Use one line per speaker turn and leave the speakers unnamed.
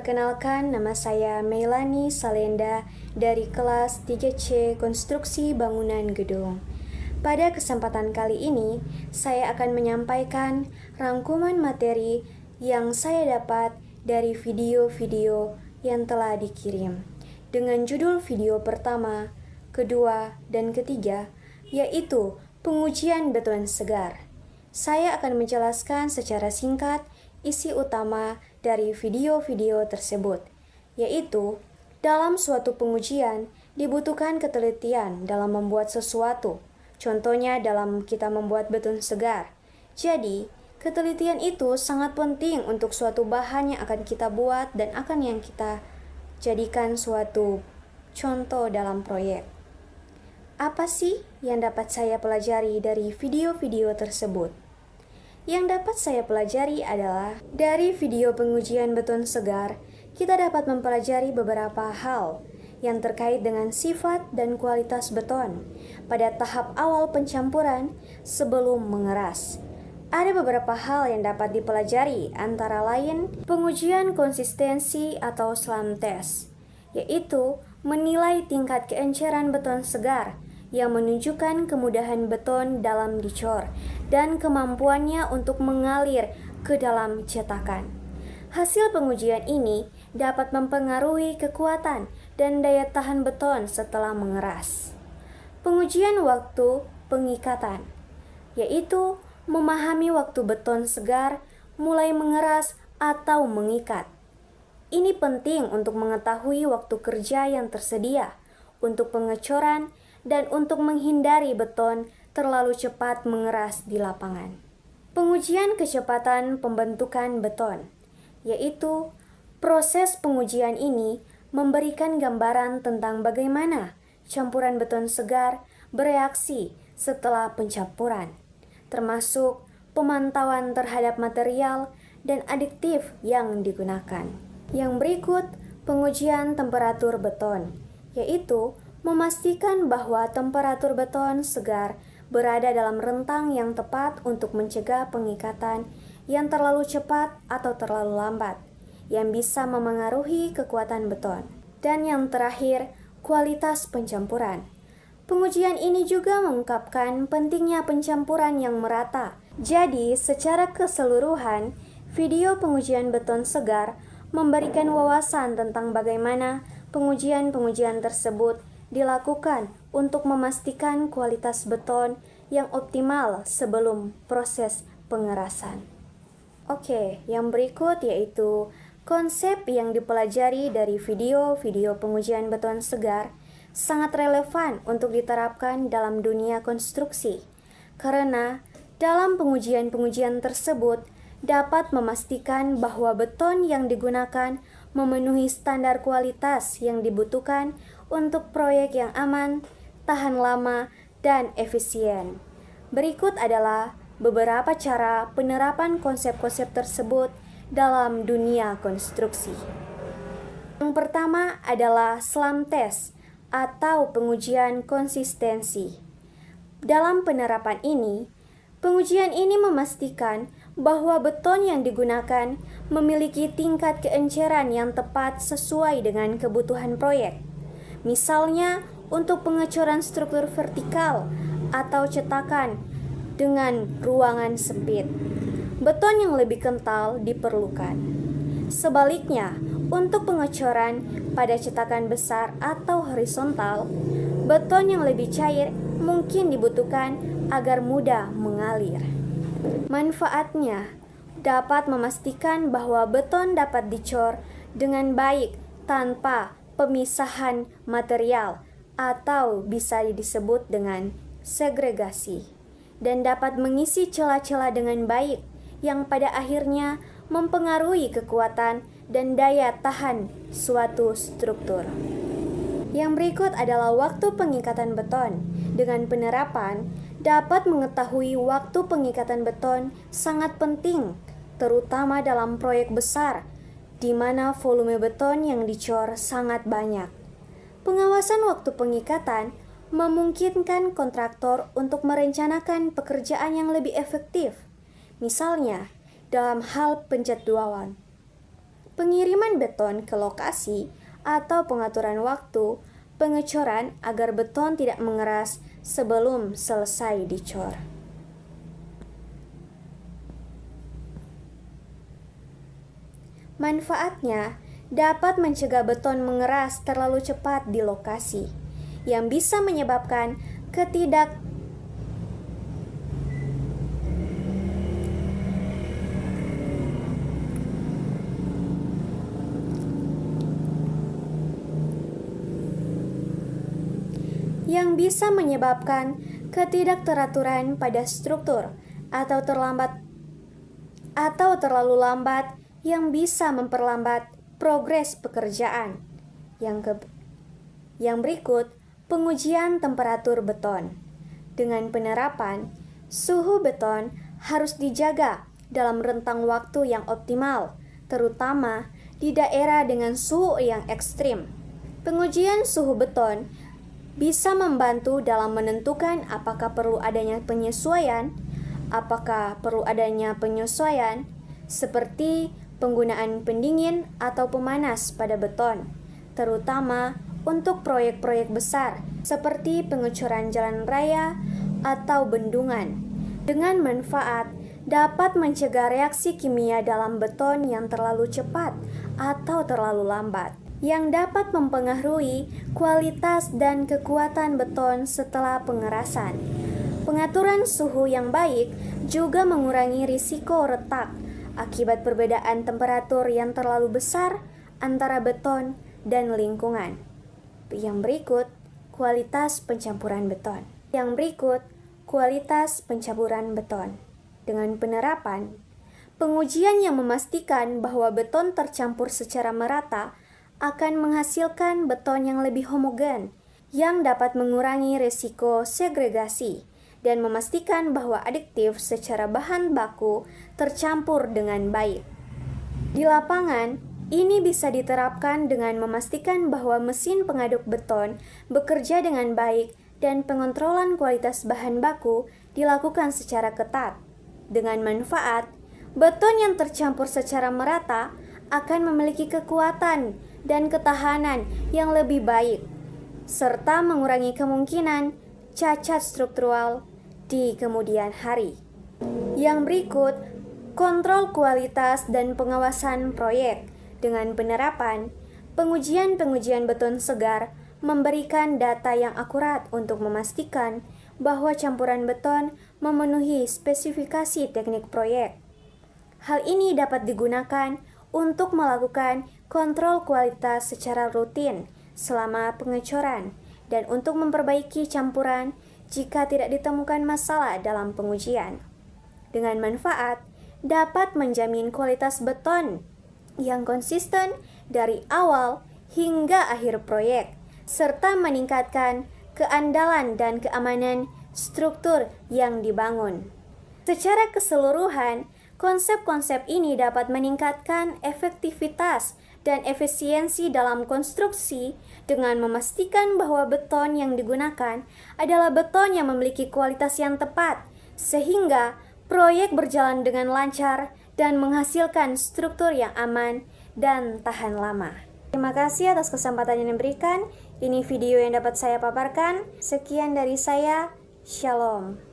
Perkenalkan, nama saya Melani Salenda dari kelas 3C Konstruksi Bangunan Gedung. Pada kesempatan kali ini, saya akan menyampaikan rangkuman materi yang saya dapat dari video-video yang telah dikirim. Dengan judul video pertama, kedua, dan ketiga, yaitu pengujian beton segar. Saya akan menjelaskan secara singkat isi utama dari video-video tersebut, yaitu dalam suatu pengujian dibutuhkan ketelitian dalam membuat sesuatu, contohnya dalam kita membuat beton segar. Jadi, ketelitian itu sangat penting untuk suatu bahan yang akan kita buat dan akan yang kita jadikan suatu contoh dalam proyek. Apa sih yang dapat saya pelajari dari video-video tersebut? Yang dapat saya pelajari adalah dari video pengujian beton segar, kita dapat mempelajari beberapa hal yang terkait dengan sifat dan kualitas beton pada tahap awal pencampuran sebelum mengeras. Ada beberapa hal yang dapat dipelajari, antara lain pengujian konsistensi atau SLAM test, yaitu menilai tingkat keenceran beton segar yang menunjukkan kemudahan beton dalam dicor dan kemampuannya untuk mengalir ke dalam cetakan. Hasil pengujian ini dapat mempengaruhi kekuatan dan daya tahan beton setelah mengeras. Pengujian waktu pengikatan, yaitu memahami waktu beton segar mulai mengeras atau mengikat. Ini penting untuk mengetahui waktu kerja yang tersedia untuk pengecoran dan untuk menghindari beton terlalu cepat mengeras di lapangan. Pengujian kecepatan pembentukan beton, yaitu proses pengujian ini memberikan gambaran tentang bagaimana campuran beton segar bereaksi setelah pencampuran, termasuk pemantauan terhadap material dan adiktif yang digunakan. Yang berikut, pengujian temperatur beton, yaitu memastikan bahwa temperatur beton segar berada dalam rentang yang tepat untuk mencegah pengikatan yang terlalu cepat atau terlalu lambat, yang bisa memengaruhi kekuatan beton. Dan yang terakhir, kualitas pencampuran. Pengujian ini juga mengungkapkan pentingnya pencampuran yang merata. Jadi, secara keseluruhan, video pengujian beton segar memberikan wawasan tentang bagaimana pengujian-pengujian tersebut dilakukan untuk memastikan kualitas beton yang optimal sebelum proses pengerasan. Oke, yang berikut yaitu konsep yang dipelajari dari video-video pengujian beton segar sangat relevan untuk diterapkan dalam dunia konstruksi, karena dalam pengujian-pengujian tersebut dapat memastikan bahwa beton yang digunakan memenuhi standar kualitas yang dibutuhkan untuk proyek yang aman, tahan lama, dan efisien. Berikut adalah beberapa cara penerapan konsep-konsep tersebut dalam dunia konstruksi. Yang pertama adalah SLAM test atau pengujian konsistensi. Dalam penerapan ini, pengujian ini memastikan bahwa beton yang digunakan memiliki tingkat keenceran yang tepat sesuai dengan kebutuhan proyek. Misalnya, untuk pengecoran struktur vertikal atau cetakan dengan ruangan sempit, beton yang lebih kental diperlukan. Sebaliknya, untuk pengecoran pada cetakan besar atau horizontal, beton yang lebih cair mungkin dibutuhkan agar mudah mengalir. Manfaatnya dapat memastikan bahwa beton dapat dicor dengan baik tanpa pemisahan material atau bisa disebut dengan segregasi, dan dapat mengisi celah-celah dengan baik yang pada akhirnya mempengaruhi kekuatan dan daya tahan suatu struktur. Yang berikut adalah waktu pengikatan beton. Dengan penerapan, dapat mengetahui waktu pengikatan beton sangat penting, terutama dalam proyek besar, di mana volume beton yang dicor sangat banyak. Pengawasan waktu pengikatan memungkinkan kontraktor untuk merencanakan pekerjaan yang lebih efektif. Misalnya, dalam hal penjadwalan. pengiriman beton ke lokasi, atau pengaturan waktu pengecoran agar beton tidak mengeras sebelum selesai dicor. Manfaatnya dapat mencegah beton mengeras terlalu cepat di lokasi, yang bisa menyebabkan ketidakteraturan pada struktur atau terlalu lambat yang bisa memperlambat progres pekerjaan. Yang berikut, pengujian temperatur beton. Dengan penerapan, suhu beton harus dijaga dalam rentang waktu yang optimal, terutama di daerah dengan suhu yang ekstrim. Pengujian suhu beton bisa membantu dalam menentukan apakah perlu adanya penyesuaian seperti penggunaan pendingin atau pemanas pada beton, terutama untuk proyek-proyek besar seperti pengecoran jalan raya atau bendungan. Dengan manfaat, dapat mencegah reaksi kimia dalam beton yang terlalu cepat atau terlalu lambat, yang dapat mempengaruhi kualitas dan kekuatan beton setelah pengerasan. Pengaturan suhu yang baik juga mengurangi risiko retak akibat perbedaan temperatur yang terlalu besar antara beton dan lingkungan. Yang berikut, kualitas pencampuran beton. Dengan penerapan, pengujian yang memastikan bahwa beton tercampur secara merata akan menghasilkan beton yang lebih homogen, yang dapat mengurangi risiko segregasi dan memastikan bahwa adiktif secara bahan baku tercampur dengan baik. Di lapangan, ini bisa diterapkan dengan memastikan bahwa mesin pengaduk beton bekerja dengan baik dan pengontrolan kualitas bahan baku dilakukan secara ketat. Dengan manfaat, beton yang tercampur secara merata akan memiliki kekuatan dan ketahanan yang lebih baik, serta mengurangi kemungkinan cacat struktural di kemudian hari. Yang berikut, kontrol kualitas dan pengawasan proyek. Dengan penerapan, pengujian beton segar memberikan data yang akurat untuk memastikan bahwa campuran beton memenuhi spesifikasi teknik proyek. Hal ini dapat digunakan untuk melakukan kontrol kualitas secara rutin selama pengecoran dan untuk memperbaiki campuran jika tidak ditemukan masalah dalam pengujian. Dengan manfaat, dapat menjamin kualitas beton yang konsisten dari awal hingga akhir proyek, serta meningkatkan keandalan dan keamanan struktur yang dibangun. Secara keseluruhan, konsep-konsep ini dapat meningkatkan efektivitas dan efisiensi dalam konstruksi dengan memastikan bahwa beton yang digunakan adalah beton yang memiliki kualitas yang tepat, sehingga proyek berjalan dengan lancar dan menghasilkan struktur yang aman dan tahan lama. Terima kasih atas kesempatan yang diberikan. Ini video yang dapat saya paparkan. Sekian dari saya. Shalom.